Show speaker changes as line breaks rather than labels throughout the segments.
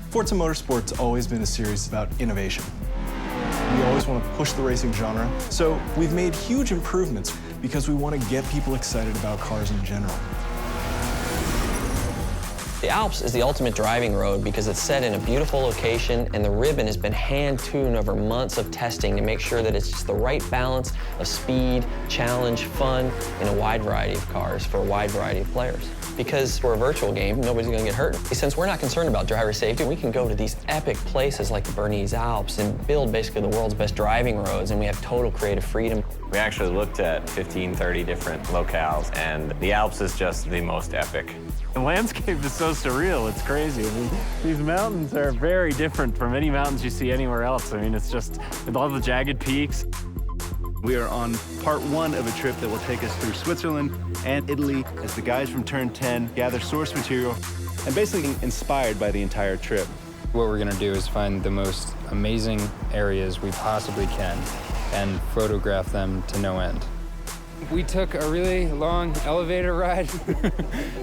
Forza Motorsport's always been a series about innovation. We always want to push the racing genre, so we've made huge improvements because we want to get people excited about cars in general.
The Alps is the ultimate driving road because it's set in a beautiful location and the ribbon has been hand-tuned over months of testing to make sure that it's just the right balance of speed, challenge, fun, in a wide variety of cars for a wide variety of players. Because we're a virtual game, nobody's gonna get hurt. Since we're not concerned about driver safety, we can go to these epic places like the Bernese Alps and build basically the world's best driving roads, and we have total creative freedom.
We actually looked at 15, 30 different locales, and the Alps is just the most epic.
The landscape is so surreal, it's crazy. I mean, these mountains are very different from any mountains you see anywhere else. I mean, it's just with all the jagged peaks.
We are on part one of a trip that will take us through Switzerland and Italy as the guys from Turn 10 gather source material and basically inspired by the entire trip.
What we're gonna do is find the most amazing areas we possibly can and photograph them to no end. We took a really long elevator ride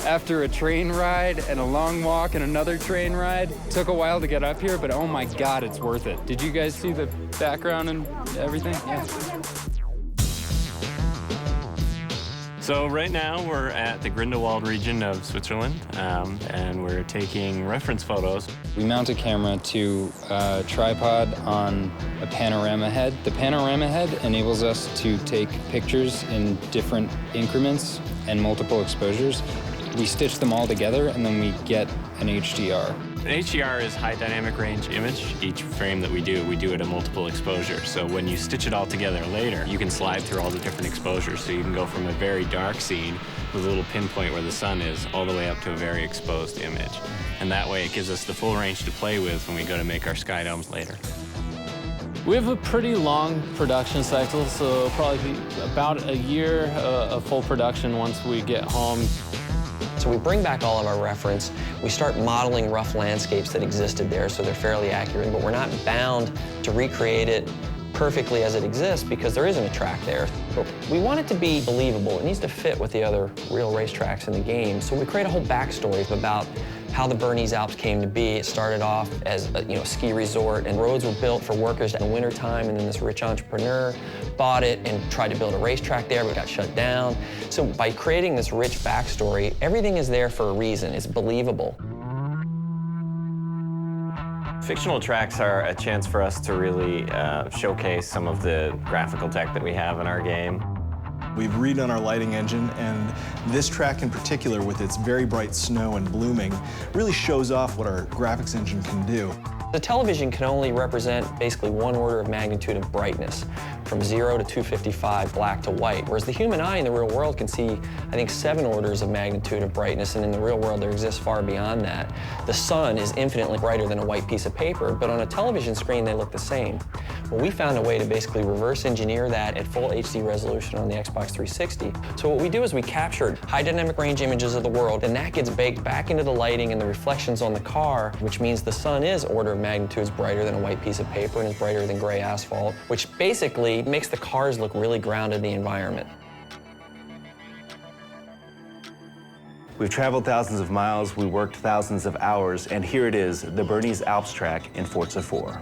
after a train ride and a long walk and another train ride. Took a while to get up here, but oh my God, it's worth it. Did you guys see the background and everything? Yeah.
So right now we're at the Grindelwald region of Switzerland, and we're taking reference photos.
We mount a camera to a tripod on a panorama head. The panorama head enables us to take pictures in different increments and multiple exposures. We stitch them all together and then we get an HDR.
An HDR is high dynamic range image. Each frame that we do at a multiple exposure. So when you stitch it all together later, you can slide through all the different exposures. So you can go from a very dark scene with a little pinpoint where the sun is all the way up to a very exposed image. And that way it gives us the full range to play with when we go to make our sky domes later.
We have a pretty long production cycle, so it'll probably be about a year of full production once we get home.
So we bring back all of our reference, we start modeling rough landscapes that existed there so they're fairly accurate, but we're not bound to recreate it perfectly as it exists because there isn't a track there. But we want it to be believable. It needs to fit with the other real racetracks in the game. So we create a whole backstory about how the Bernese Alps came to be. It started off as a ski resort, and roads were built for workers in the wintertime, and then this rich entrepreneur bought it and tried to build a racetrack there, but got shut down. So by creating this rich backstory, everything is there for a reason. It's believable.
Fictional tracks are a chance for us to really showcase some of the graphical tech that we have in our game.
We've redone our lighting engine, and this track in particular, with its very bright snow and blooming, really shows off what our graphics engine can do.
The television can only represent basically one order of magnitude of brightness, from 0 to 255, black to white, whereas the human eye in the real world can see, I think, 7 orders of magnitude of brightness, and in the real world there exists far beyond that. The sun is infinitely brighter than a white piece of paper, but on a television screen they look the same. Well, we found a way to basically reverse engineer that at full HD resolution on the Xbox 360. So what we do is we captured high dynamic range images of the world, and that gets baked back into the lighting and the reflections on the car, which means the sun is order of magnitudes brighter than a white piece of paper and is brighter than gray asphalt, which basically makes the cars look really grounded in the environment.
We've traveled thousands of miles, we worked thousands of hours, and here it is, the Bernese Alps track in Forza 4.